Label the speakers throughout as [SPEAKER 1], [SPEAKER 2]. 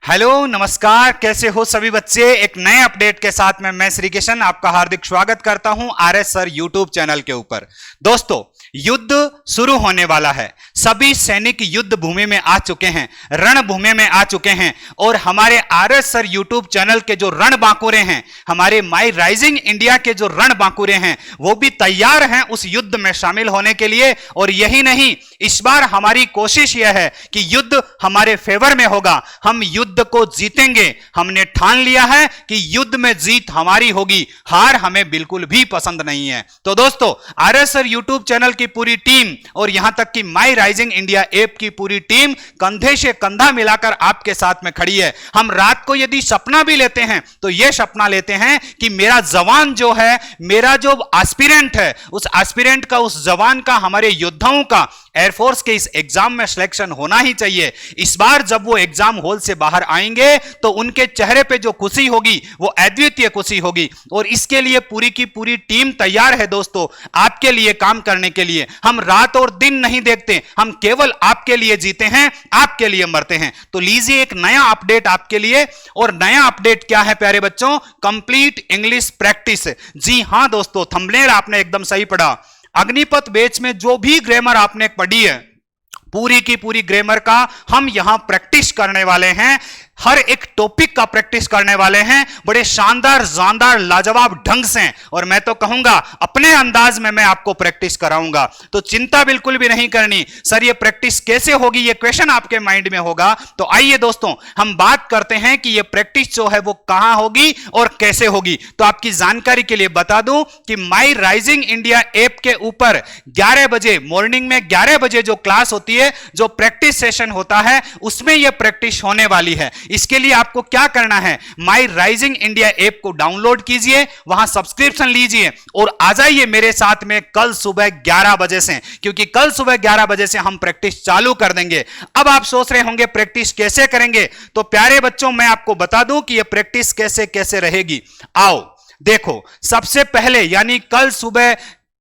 [SPEAKER 1] Hello नमस्कार, कैसे हो सभी बच्चे। एक नए अपडेट के साथ में मैं श्री किशन आपका हार्दिक स्वागत करता हूं आरएस सर यूट्यूब चैनल के ऊपर। दोस्तों, युद्ध शुरू होने वाला है। सभी सैनिक युद्ध भूमि में आ चुके हैं, रणभूमि में आ चुके हैं और हमारे आरएस सर यूट्यूब चैनल के जो रणबांकुरे हैं, हमारे माई राइजिंग इंडिया के जो रणबांकुरे हैं, वो भी तैयार हैं उस युद्ध में शामिल होने के लिए। और यही नहीं, इस बार हमारी कोशिश यह है कि युद्ध हमारे फेवर में होगा, हम युद्ध को जीतेंगे। हमने ठान लिया है कि युद्ध में जीत हमारी होगी, हार हमें बिल्कुल भी पसंद नहीं है। तो दोस्तों, आरएस सर यूट्यूब चैनल की पूरी टीम और यहां तक कि माई राइजिंग इंडिया ऐप की पूरी टीम कंधे से कंधा मिलाकर आपके साथ में खड़ी है। हम रात को यदि सपना भी लेते हैं तो यह सपना लेते हैं कि मेरा जवान जो है, मेरा जो एस्पिरेंट है, उस एस्पिरेंट का, उस जवान का, हमारे योद्धाओं का एयरफोर्स के इस एग्जाम में सिलेक्शन होना ही चाहिए। इस बार जब वो एग्जाम हॉल से बाहर आएंगे तो उनके चेहरे पे जो खुशी होगी वो अद्वितीय खुशी होगी। और इसके लिए पूरी की पूरी टीम तैयार है दोस्तों, आपके लिए काम करने के लिए। हम रात और दिन नहीं देखते, हम केवल आपके लिए जीते हैं, आपके लिए मरते हैं। तो लीजिए एक नया अपडेट आपके लिए। और नया अपडेट क्या है प्यारे बच्चों? Complete English practice. जी हां दोस्तों, थंबनेल आपने एकदम सही पढ़ा। अग्निपथ बैच में जो भी ग्रामर आपने पढ़ी है, पूरी की पूरी ग्रामर का हम यहां प्रैक्टिस करने वाले हैं। हर एक टॉपिक का प्रैक्टिस करने वाले हैं, बड़े शानदार, जानदार, लाजवाब ढंग से। और मैं तो कहूंगा अपने अंदाज में मैं आपको प्रैक्टिस कराऊंगा। तो चिंता बिल्कुल भी नहीं करनी। सर ये प्रैक्टिस कैसे होगी, ये क्वेश्चन आपके माइंड में होगा। तो आइए दोस्तों, हम बात करते हैं कि ये प्रैक्टिस जो है वो कहां होगी और कैसे होगी। तो आपकी जानकारी के लिए बता दूं कि माई राइजिंग इंडिया ऐप के ऊपर 11 बजे, मॉर्निंग में 11 बजे जो क्लास होती है, जो प्रैक्टिस सेशन होता है, उसमें यह प्रैक्टिस होने वाली है। इसके लिए आपको क्या करना है, माई राइजिंग इंडिया ऐप को डाउनलोड कीजिए, वहां सब्सक्रिप्शन लीजिए और आ जाइए मेरे साथ में कल सुबह 11 बजे से, क्योंकि कल सुबह 11 बजे से हम प्रैक्टिस चालू कर देंगे। अब आप सोच रहे होंगे प्रैक्टिस कैसे करेंगे, तो प्यारे बच्चों मैं आपको बता दूं कि यह प्रैक्टिस कैसे कैसे रहेगी। आओ देखो, सबसे पहले यानी कल सुबह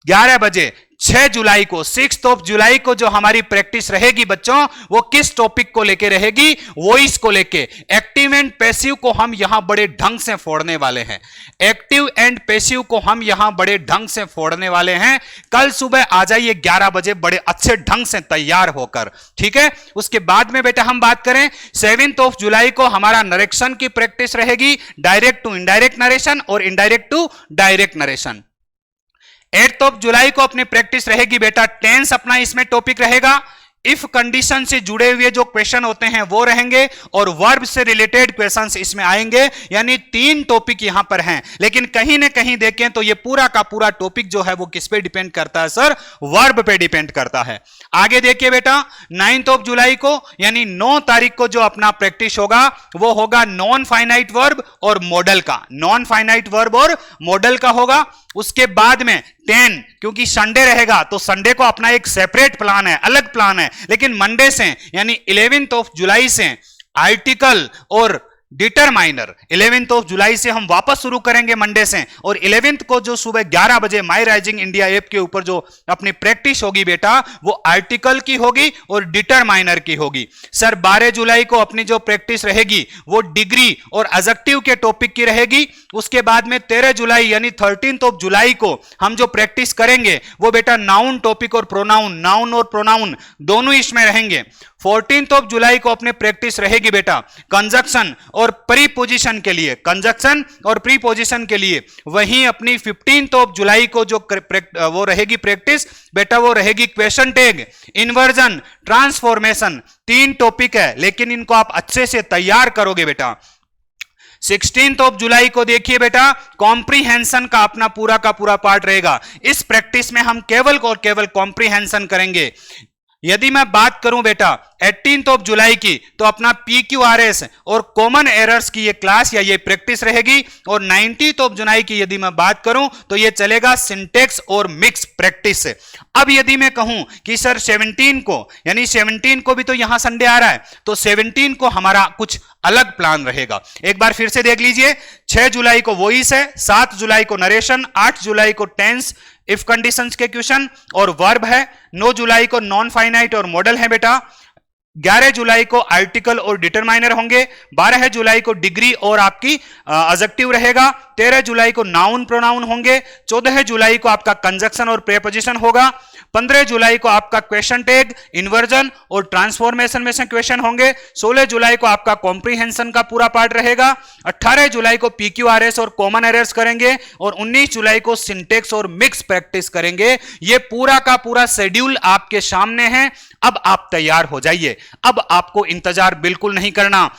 [SPEAKER 1] 11 बजे 6 जुलाई को, 6 जुलाई को जो हमारी प्रैक्टिस रहेगी बच्चों, वो किस टॉपिक को लेके रहेगी? वॉइस को लेके। एक्टिव एंड पैसिव को हम यहां बड़े ढंग से फोड़ने वाले हैं। एक्टिव एंड पैसिव को हम यहां बड़े ढंग से फोड़ने वाले हैं। कल सुबह आ जाइए 11 बजे बड़े अच्छे ढंग से तैयार होकर, ठीक है। उसके बाद में बेटा हम बात करें, 7 जुलाई को हमारा नरेशन की प्रैक्टिस रहेगी, डायरेक्ट टू इनडायरेक्ट नरेशन और इनडायरेक्ट टू डायरेक्ट नरेशन। 8 जुलाई को अपनी प्रैक्टिस रहेगी बेटा, टेंस अपना इसमें टॉपिक रहेगा। इफ कंडीशन से जुड़े हुए जो क्वेश्चन होते हैं वो रहेंगे और वर्ब से रिलेटेड क्वेश्चंस इसमें आएंगे। यानी 3 टॉपिक यहां पर हैं। लेकिन कहीं ना कहीं देखें तो ये पूरा का पूरा टॉपिक जो है वो किस पे डिपेंड करता है सर? वर्ब पे डिपेंड करता है। आगे देखिए बेटा, 9 जुलाई को यानी 9 तारीख को जो अपना प्रैक्टिस होगा वो होगा नॉन फाइनाइट वर्ब और मॉडल का। नॉन फाइनाइट वर्ब और मॉडल का होगा। उसके बाद में 10, क्योंकि संडे रहेगा तो संडे को अपना एक सेपरेट प्लान है, अलग प्लान है। लेकिन मंडे से यानी 11 जुलाई से आर्टिकल और डिटरमाइनर 11 जुलाई से हम वापस शुरू करेंगे मंडे से। और 11 को जो सुबह 11 बजे माई राइजिंग इंडिया ऐप के ऊपर जो अपनी प्रैक्टिस होगी बेटा, वो आर्टिकल की होगी और डिटरमाइनर की होगी। सर 12 जुलाई को अपनी जो प्रैक्टिस रहेगी वो डिग्री और एडजेक्टिव के टॉपिक की रहेगी। उसके बाद में 13 जुलाई यानी 13 जुलाई को हम जो प्रैक्टिस करेंगे वो बेटा नाउन टॉपिक और प्रोनाउन, नाउन और प्रोनाउन दोनों इसमें रहेंगे। 14 जुलाई को अपने प्रैक्टिस रहेगी बेटा कंजक्शन और प्रीपोजिशन के लिए, कंजक्शन और प्रीपोजिशन के लिए। वहीं अपनी 15 जुलाई को जो वो रहेगी प्रैक्टिस बेटा, वो रहेगी question tag, inversion, transformation. 3 topic है, लेकिन इनको आप अच्छे से तैयार करोगे बेटा। 16 जुलाई को देखिए बेटा, कॉम्प्रीहेंशन का अपना पूरा का पूरा पार्ट रहेगा। इस प्रैक्टिस में हम केवल और केवल कॉम्प्रीहेंशन करेंगे। यदि मैं बात करूं बेटा 18 जुलाई की, तो अपना PQRS और कॉमन एरर्स की ये क्लास या ये प्रैक्टिस रहेगी। और 19 जुलाई की यदि मैं बात करूं तो ये चलेगा सिंटेक्स और मिक्स प्रैक्टिस। अब यदि मैं कहूं कि सर 17 को, यानी 17 को भी तो यहां संडे आ रहा है, तो 17 को हमारा कुछ अलग प्लान रहेगा। एक बार फिर से देख लीजिए, 6 जुलाई को वॉइस है, 7 जुलाई को नरेशन, 8 जुलाई को टेंस, इफ कंडीशंस के क्वेश्चन और वर्ब है, 9 जुलाई को नॉन फाइनाइट और मॉडल है बेटा। 11 जुलाई को आर्टिकल और डिटरमाइनर होंगे, 12 जुलाई को डिग्री और आपकी एडजेक्टिव रहेगा, 13 जुलाई को नाउन प्रोनाउन होंगे, 14 जुलाई को आपका कंजक्शन और प्रीपोजिशन होगा, 15 जुलाई को आपका क्वेश्चन टैग, इन्वर्जन और ट्रांसफॉर्मेशन में से क्वेश्चन होंगे, 16 जुलाई को आपका कॉम्प्रीहेंशन का पूरा पार्ट रहेगा, 18 जुलाई को पीक्यूआरएस और कॉमन एरर्स करेंगे और 19 जुलाई को सिंटेक्स और मिक्स प्रैक्टिस करेंगे। ये पूरा का पूरा शेड्यूल आपके सामने है। अब आप तैयार हो जाइए, अब आपको इंतजार बिल्कुल नहीं करना।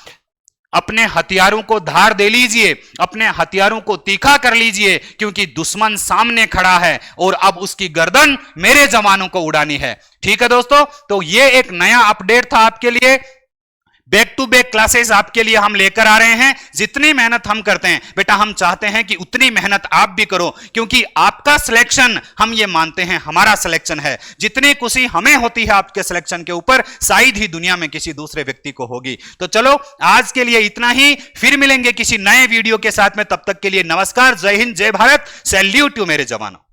[SPEAKER 1] अपने हथियारों को धार दे लीजिए, अपने हथियारों को तीखा कर लीजिए, क्योंकि दुश्मन सामने खड़ा है और अब उसकी गर्दन मेरे जवानों को उड़ानी है। ठीक है दोस्तों, तो ये एक नया अपडेट था आपके लिए। बैक टू बैक क्लासेस आपके लिए हम लेकर आ रहे हैं। जितनी मेहनत हम करते हैं बेटा, हम चाहते हैं कि उतनी मेहनत आप भी करो, क्योंकि आपका सिलेक्शन हम ये मानते हैं हमारा सिलेक्शन है। जितनी खुशी हमें होती है आपके सिलेक्शन के ऊपर, शायद ही दुनिया में किसी दूसरे व्यक्ति को होगी। तो चलो आज के लिए इतना ही, फिर मिलेंगे किसी नए वीडियो के साथ में। तब तक के लिए नमस्कार, जय हिंद, जय भारत, सैल्यूट टू मेरे जवानों।